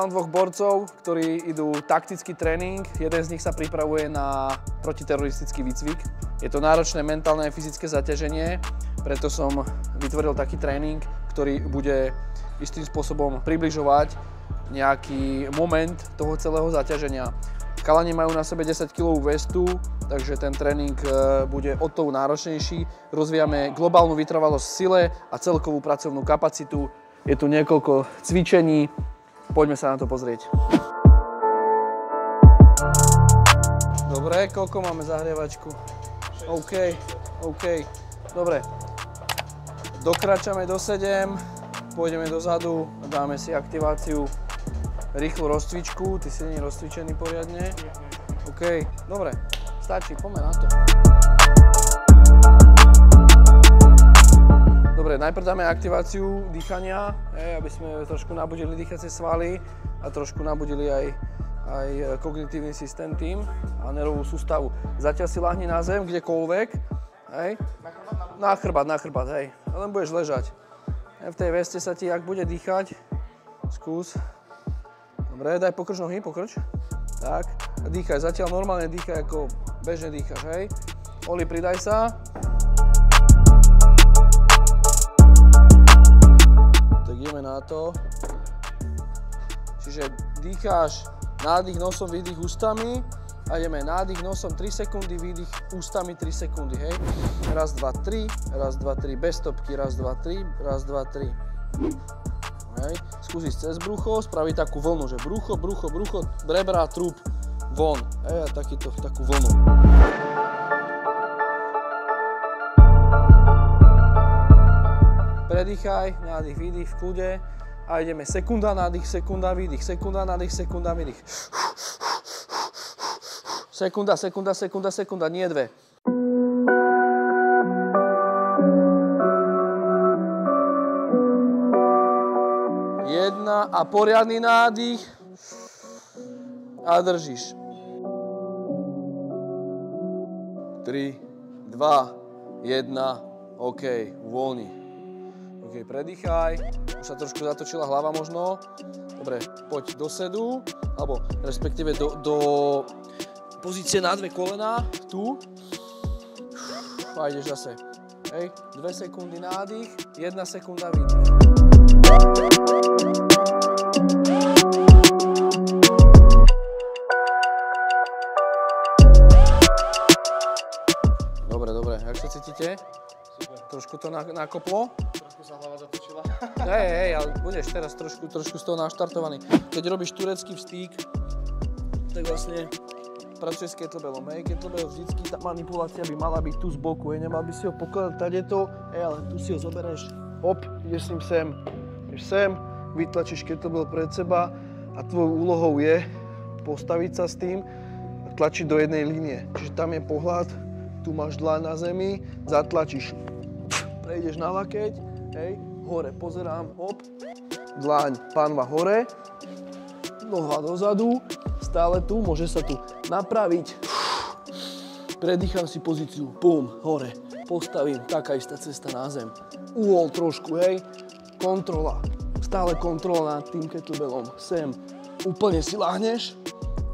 mám dvoch borcov, ktorí idú taktický tréning. Jeden z nich sa pripravuje na protiteroristický výcvik. Je to náročné mentálne a fyzické zaťaženie, preto som vytvoril taký tréning, ktorý bude istým spôsobom približovať nejaký moment toho celého zaťaženia. Chalani majú na sebe 10-kilovú vestu, takže ten tréning bude o to náročnejší. Rozvíjame globálnu vytrvalosť v sile a celkovú pracovnú kapacitu. Je tu niekoľko cvičení, poďme sa na to pozrieť. Dobre, koľko máme zahrievačku? OK. Dobre. Dokračame do 7, pôjdeme dozadu, dáme si aktiváciu, rýchlu rozcvičku. Ty si nie je rozcvičený poriadne? OK, dobre, stačí, poďme na to. Dobre, najprv dáme aktiváciu dýchania, aby sme trošku nabudili dýchacie svaly a trošku nabudili aj kognitívny systém tým a nervovú sústavu. Zatiaľ si lahni na zem, kdekoľvek, hej. Na chrbát, hej. Len budeš ležať. V tej veste sa ti, ak bude dýchať, skús. Dobre, daj pokrč nohy, pokrč. Tak, a dýchaj, zatiaľ normálne dýchaj, ako bežne dýchaš, hej. Oli, pridaj sa. Tak ideme na to. Čiže dýcháš, nádych nosom, výdych ústami a ideme nádych nosom 3 sekundy, výdych ústami 3 sekundy, hej. Raz, dva, tri, bez stopky, raz, dva, tri, hej. Skúsiš cez brucho, spraviť takú vlnu, že brucho, rebra, trup, von, hej, a takú vlnu. Predýchaj, nádych, výdych v kľude a ideme sekunda, nádych, sekunda, výdych, sekunda, nádych, sekunda, výdych. Sekunda, nie dve. Jedna a poriadny nádych a držíš. 3, 2, 1, OK, uvoľni. OK, predýchaj, už sa trošku zatočila hlava možno. Dobre, poď do sedu, alebo respektíve do pozície na dve kolená, tu. A ideš zase. Hej, 2 sekundy nádych, 1 sekunda výdych. Dobre, jak sa cítite? Super. Trošku to nakoplo? Trošku sa hlava zatočila. Hej, ale budeš teraz trošku z toho naštartovaný. Keď robíš turecký vstík, tak vlastne pracuješ s kettlebellom, hej. Kettlebell vždycky, tá manipulácia by mala byť tu z boku, hej. Nemal by si ho pokladať tadeto, hej, ale tu si ho zoberieš, hop, ideš s ním sem, vytlačíš kettlebell pred seba a tvojou úlohou je postaviť sa s tým a tlačiť do jednej línie. Čiže tam je pohľad, tu máš dlaň na zemi, zatlačíš, prejdeš na lakeť, hej, hore, pozerám, hop, dlaň, panva hore, noha dozadu, stále tu, môže sa tu napraviť, predýcham si pozíciu, pum, hore, postavím, taká istá cesta na zem, uhol trošku, hej, kontrola, stále kontrola nad tým kettlebellom, sem, úplne si láhneš,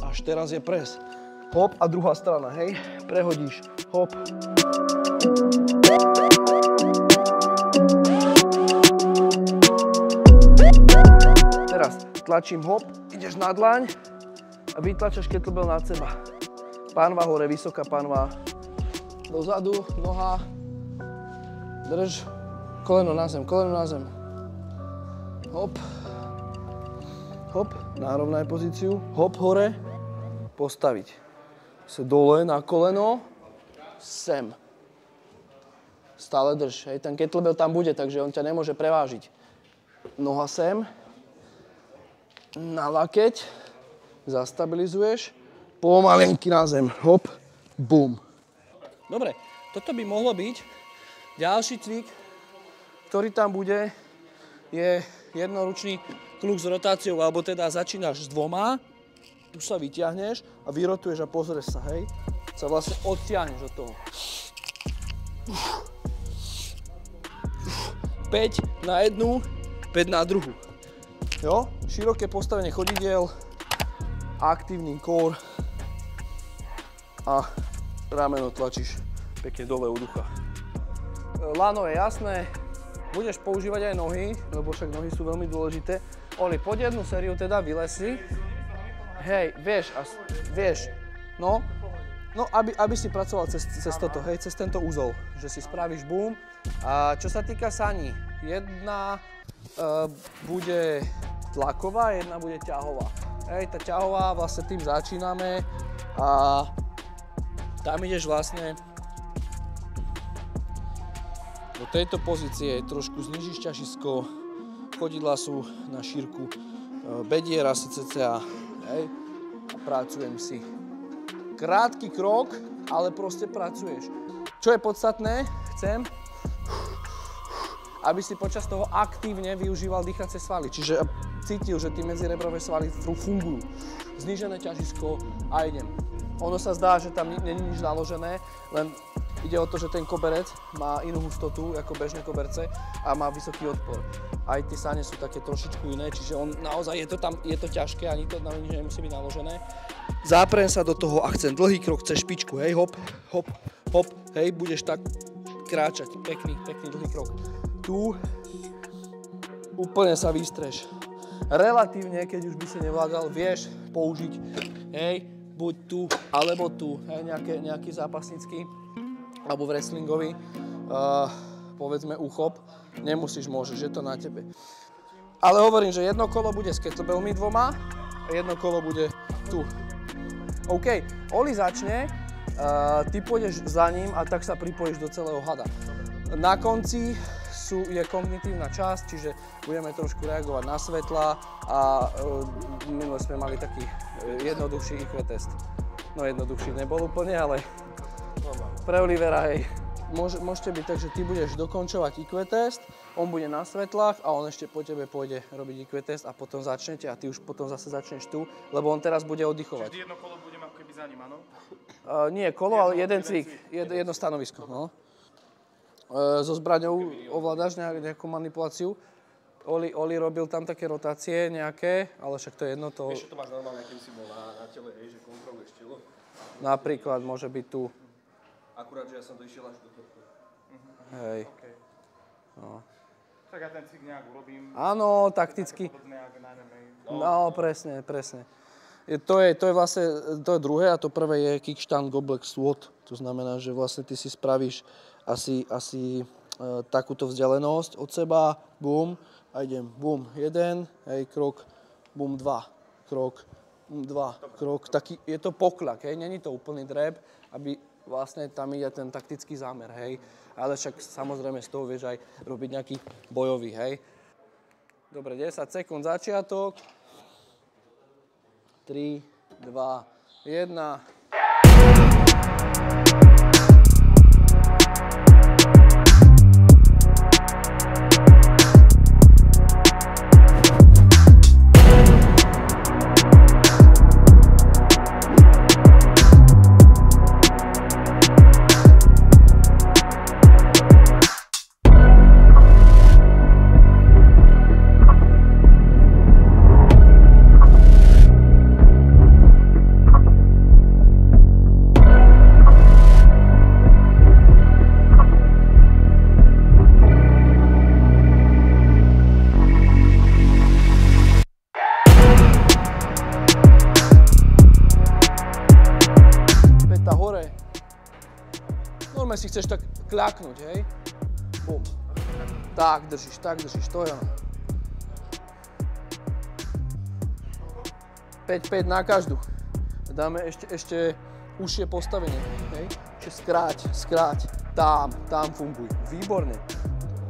až teraz je pres, hop a druhá strana, hej, prehodíš, hop. Teraz tlačím hop, ideš na dlaň a vytlačaš kettlebell nad seba. Pánva hore, vysoká pánva. Dozadu, noha. Drž. Koleno na zem. Hop. Hop, nárovnaj pozíciu. Hop hore. Postaviť. Se dole na koleno. Sem. Stále drž. Hej, ten kettlebell tam bude, takže on ťa nemôže prevážiť. Noha sem. Na lakeť. Zastabilizuješ. Pomalenky na zem. Hop. Bum. Dobre, toto by mohlo byť. Ďalší cvik, ktorý tam bude, je jednoručný kluk s rotáciou, alebo teda začínaš s dvoma, tu sa vyťahneš a vyrotuješ a pozrieš sa, hej. Sa vlastne odtiahneš od toho. 5 na jednu, 5 na druhú. Jo, široké postavenie chodidiel, aktívny core a rameno tlačíš pekne dole u ducha. Lano je jasné, budeš používať aj nohy, lebo však nohy sú veľmi dôležité. Oli, poď jednu sériu teda vylesi. Hej, vieš, no, aby si pracoval cez toto, hej, cez tento úzol, že si spravíš boom. A čo sa týka saní, jedna bude tlaková, jedna bude ťahová. Hej, tá ťahová, vlastne tým začíname a tam ideš vlastne do tejto pozície, trošku znižíš ťažisko, chodidlá sú na šírku bedier asi cca, hej, a pracujem si. Krátky krok, ale proste pracuješ. Čo je podstatné, chcem, aby si počas toho aktívne využíval dýchacie svaly, čiže cítil, že tie medzirebrové svaly fungujú. Znížené ťažisko a idem. Ono sa zdá, že tam není nič naložené, len ide o to, že ten koberec má inú hustotu ako bežné koberce a má vysoký odpor. Aj tie sane sú také trošičku iné, čiže on naozaj je to ťažké, ani to nemusí byť naložené. Záprem sa do toho a chcem dlhý krok cez špičku, hej, hop, hop, hop, hej, budeš tak kráčať, pekný dlhý krok. Tu úplne sa vystreš. Relatívne, keď už by si nevládal, vieš použiť, hej, buď tu, alebo tu, hej, nejaký zápasnícky, alebo wrestlingový, povedzme uchop, nemusíš, môžeš, je to na tebe. Ale hovorím, že jedno kolo bude s kettlebellmi dvoma a jedno kolo bude tu. OK, Oli začne, ty pôjdeš za ním a tak sa pripojíš do celého hada. Na konci je kognitívna časť, čiže budeme trošku reagovať na svetla a minule sme mali taký jednoduchší IQ test. No jednoduchší nebol úplne, ale pre Olivera, hej. Môžete byť tak, že ty budeš dokončovať IQ test, on bude na svetlách a on ešte po tebe pôjde robiť IQ test a potom začnete a ty už potom zase začneš tu, lebo on teraz bude oddychovať. Čiže jedno kolo budem ako keby za ním, áno? Nie kolo, ale jeden cvik, jedno stanovisko. No. So zbraňou ovládaš nejakú manipuláciu. Oli robil tam také rotácie nejaké, ale však to je jedno. Vieš, že to máš normálne, akým si bol na tele, že kontroluješ telo? Napríklad môže byť tu. Akurát, že ja som to išiel až do toho. Hej. Okay. No. Tak ja ten cvik nejak urobím. Áno, takticky. No, presne. To je vlastne, to je druhé a to prvé je kickstand goblet squat. To znamená, že vlastne ty si spravíš asi takúto vzdialenosť od seba, bum, a idem, bum, 1, hej, krok, bum, 2, krok, 2, krok, taký, je to poklak, hej, není to úplný drep, aby vlastne tam ide ten taktický zámer, hej, ale však samozrejme z toho vieš aj robiť nejaký bojový, hej. Dobre, 10 sekúnd začiatok, 3, 2, 1. Normálne si chceš tak kľaknúť, hej? Bum. Tak držíš, to je ono. 5-5 na každú. Dáme ešte užšie postavenie, hej? Čiže skráť, tam funguj. Výborne.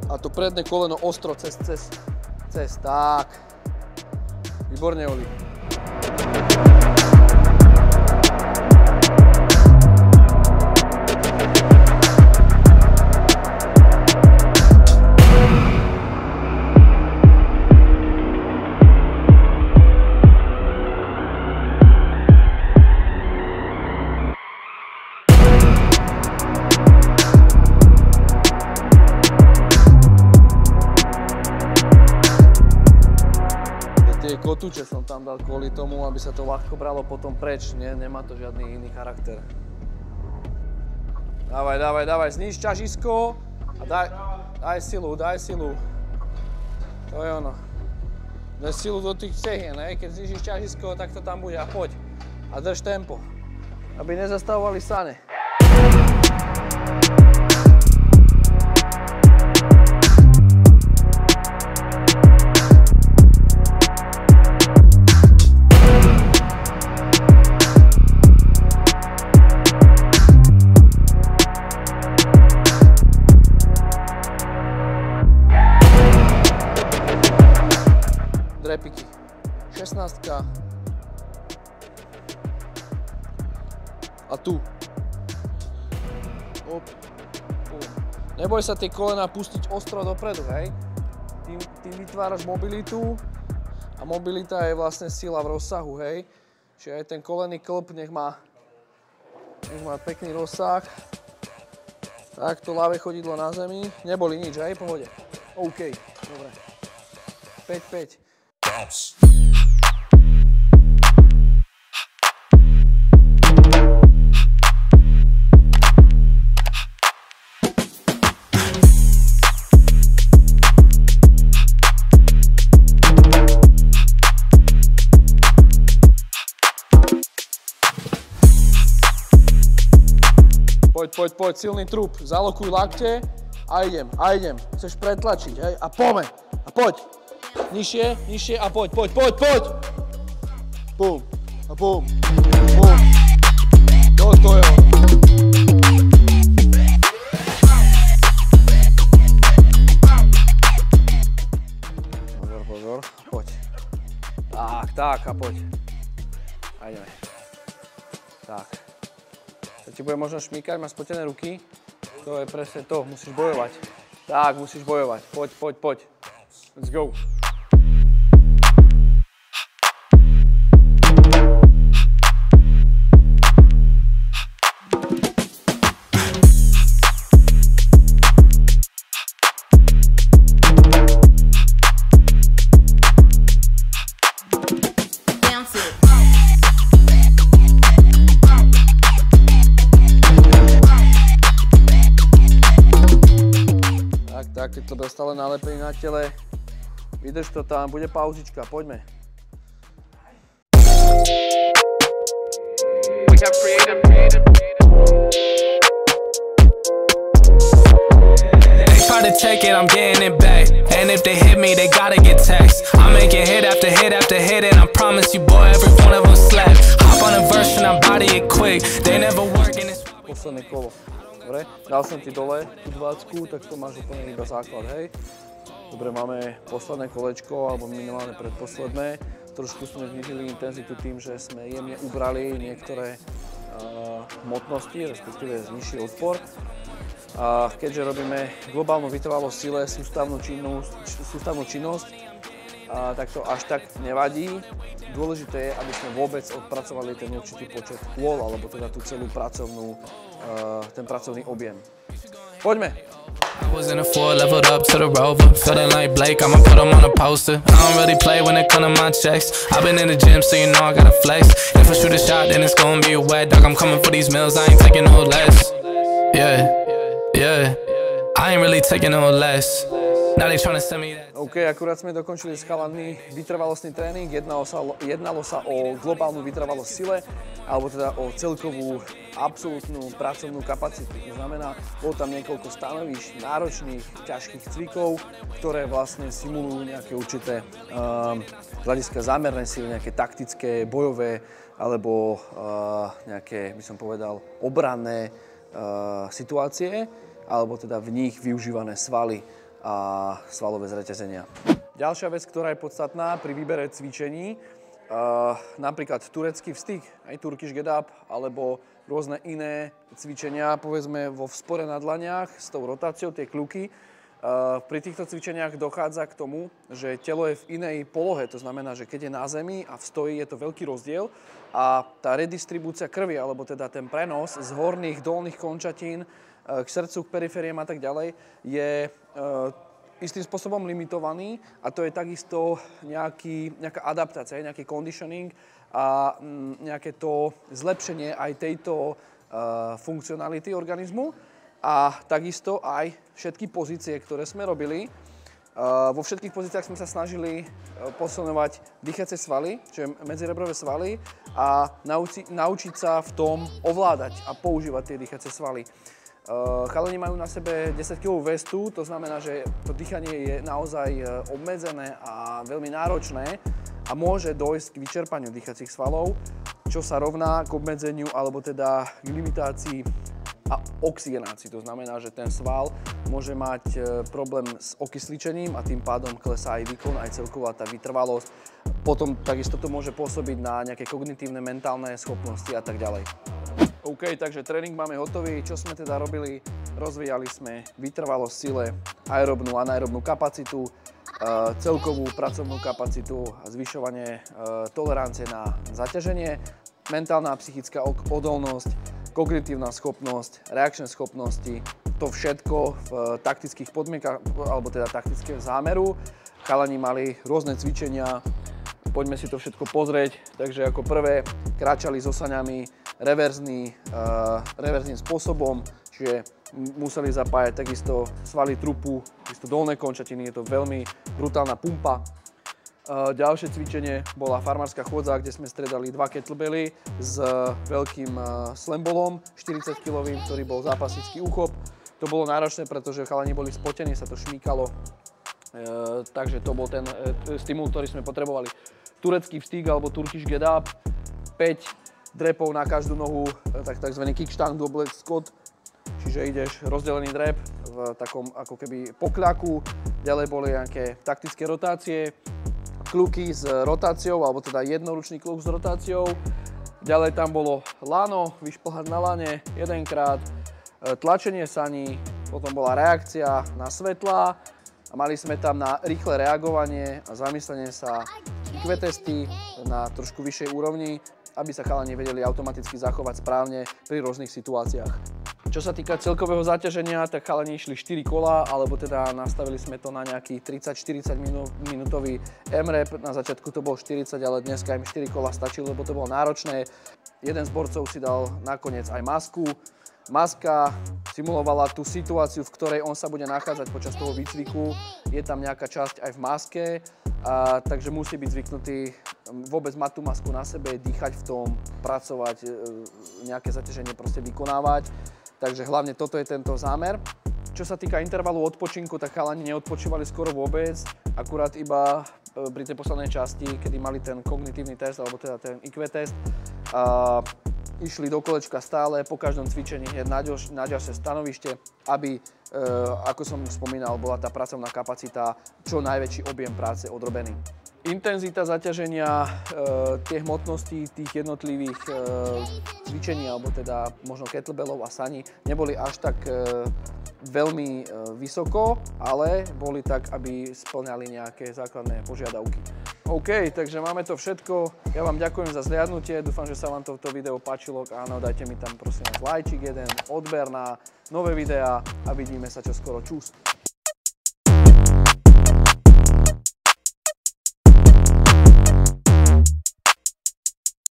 A to predné koleno ostro cez, tak. Výborne, Oli. tuče som tam dal kvôli tomu, aby sa to ľahko bralo potom preč, nemá to žiadny iný charakter. Dávaj, zníž ťažisko a daj silu. To je ono. Daj silu do tých cehien, keď znížiš ťažisko, tak to tam bude a poď. A drž tempo, aby nezastavovali sane. Drepiky. 16. A tu. Neboj sa tie kolená pustiť ostro dopredu, hej? Tým vytváraš mobilitu a mobilita je vlastne sila v rozsahu, hej? Čiže aj ten kolenný klb nech má pekný rozsah. Tak, to ľavé chodidlo na zemi. Neboli nič, hej? Pohode. OK, dobre. 5-5. Poď, silný trup, zalokuj lakte a idem. Chceš pretlačiť, hej? A poďme, a poď. Nižšie a poď. Bum, a bum. To je ono. Pozor, poď. Tak, a poď. A ideme. Tak. To ti bude možno šmýkať, máš spotené ruky. To je presne to, musíš bojovať. Tak, musíš bojovať. Poď. Let's go. Tak, keď to bude stále nalepený na tele, vydrž to tam, bude pauzička, poďme. They try to take it, I'm getting it back. And if they hit me, they gotta get taxed. I'm making hit after hit after hit, and I promise you, boy, every one of them slap. Hop on a verse and I body it quick. They never work in this. Posledné kolo. Dobre, dal som ti dole tú 20, tak to máš úplne iba základ, hej. Dobre, máme posledné kolečko, alebo minimálne predposledné. Trošku sme znížili intenzitu tým, že sme jemne ubrali niektoré hmotnosti, respektíve nižší odpor. A keďže robíme globálnu vytrvalosť sile, sústavnú činnosť, tak to až tak nevadí. Dôležité je, aby sme vôbec odpracovali ten určitý počet kôl, alebo teda tú celú ten pracovný objem. Poďme! I was in a 4, leveled up to the Rover. Feeling like Blake, I'ma put him on a poster. I don't really play when it come to my checks. I've been in the gym, so you know I gotta flex. If I shoot a shot, then it's gonna be a wet dog. I'm coming for these meals, I ain't taking no less. Yeah, I ain't really taking no less. Now they tryna send me that. OK, akurát sme dokončili s chalanmi vytrvalostný tréning. Jednalo sa o globálnu vytrvalosť sile, alebo teda o celkovú absolútnu pracovnú kapacitu. To znamená, bolo tam niekoľko stanovíš náročných, ťažkých cvikov, ktoré vlastne simulujú nejaké určité z hľadiska zámerné sily, nejaké taktické, bojové, alebo nejaké, by som povedal, obranné situácie, alebo teda v nich využívané svaly a svalové zreťazenia. Ďalšia vec, ktorá je podstatná pri výbere cvičení, napríklad turecký vstyk, aj Turkish get up, alebo rôzne iné cvičenia, povedzme vo vzpore na dlaniach s tou rotáciou, tie kľuky. Pri týchto cvičeniach dochádza k tomu, že telo je v inej polohe, to znamená, že keď je na zemi a v stoji, je to veľký rozdiel a tá redistribúcia krvi, alebo teda ten prenos z horných, dolných končatín k srdcu, k perifériem a tak ďalej, je istým spôsobom limitovaný a to je takisto nejaká adaptácia, nejaký conditioning a nejaké to zlepšenie aj tejto funkcionality organizmu a takisto aj všetky pozície, ktoré sme robili. Vo všetkých pozíciách sme sa snažili posilňovať dýchacie svaly, čiže medzirebrové svaly a naučiť sa v tom ovládať a používať tie dýchacie svaly. Chalani majú na sebe 10-kilovú vestu, to znamená, že to dýchanie je naozaj obmedzené a veľmi náročné a môže dojsť k vyčerpaniu dýchacích svalov, čo sa rovná k obmedzeniu alebo teda k limitácii a oxygenácii. To znamená, že ten sval môže mať problém s okysličením a tým pádom klesá aj výkon, aj celková tá vytrvalosť. Potom takisto to môže pôsobiť na nejaké kognitívne, mentálne schopnosti a tak ďalej. OK, takže tréning máme hotový. Čo sme teda robili? Rozvíjali sme vytrvalosť, sile, aerobnú a anaerobnú kapacitu, celkovú pracovnú kapacitu a zvyšovanie tolerancie na zaťaženie, mentálna a psychická odolnosť, kognitívna schopnosť, reakčné schopnosti, to všetko v taktických podmienkach, alebo teda taktického zámeru. Chalani mali rôzne cvičenia, poďme si to všetko pozrieť. Takže ako prvé kráčali s osaňami reverzným spôsobom, čiže museli zapájať takisto svaly trupu, takisto dolné končatiny, je to veľmi brutálna pumpa. Ďalšie cvičenie bola farmárska chôdza, kde sme stredali 2 kettlebelly s veľkým slambolom, 40-kilovým, ktorý bol zápasický úchop. To bolo náročné, pretože chalani boli spotení, sa to šmíkalo, takže to bol ten stimul, ktorý sme potrebovali. Turecký vstík alebo Turkish get up, 5 drepov na každú nohu, takzvaný kickstang double squat, čiže ideš rozdelený drep v takom ako keby pokľaku. Ďalej boli nejaké taktické rotácie, kluky s rotáciou, alebo teda jednoručný kluk s rotáciou. Ďalej tam bolo lano, vyšplhať na lane jedenkrát, tlačenie saní, potom bola reakcia na svetlá a mali sme tam na rýchle reagovanie a zamyslenie sa IQ testy na trošku vyššej úrovni, aby sa chalani vedeli automaticky zachovať správne pri rôznych situáciách. Čo sa týka celkového zaťaženia, tak chalani išli 4 kola, alebo teda nastavili sme to na nejaký 30-40 minútový M-rep. Na začiatku to bol 40, ale dneska im 4 kola stačilo, lebo to bolo náročné. Jeden z borcov si dal nakoniec aj masku. Maska simulovala tú situáciu, v ktorej on sa bude nachádzať počas toho výcviku. Je tam nejaká časť aj v maske, takže musí byť zvyknutý vôbec mať tú masku na sebe, dýchať v tom, pracovať, nejaké zaťaženie proste vykonávať. Takže hlavne toto je tento zámer. Čo sa týka intervalu odpočinku, tak chalani neodpočívali skoro vôbec, akurát iba pri tej poslednej časti, kedy mali ten kognitívny test, alebo teda ten IQ test, išli do kolečka stále, po každom cvičení hneď na ďalšie stanovište, aby, ako som spomínal, bola tá pracovná kapacita, čo najväčší objem práce odrobený. Intenzita zaťaženia, tie hmotnosti tých jednotlivých cvičení, alebo teda možno kettlebellov a saní, neboli až tak veľmi vysoko, ale boli tak, aby spĺňali nejaké základné požiadavky. OK, takže máme to všetko. Ja vám ďakujem za zhliadnutie, dúfam, že sa vám toto video páčilo. Áno, dajte mi tam prosím lajčik jeden, odber na nové videá a vidíme sa čoskoro. Čus!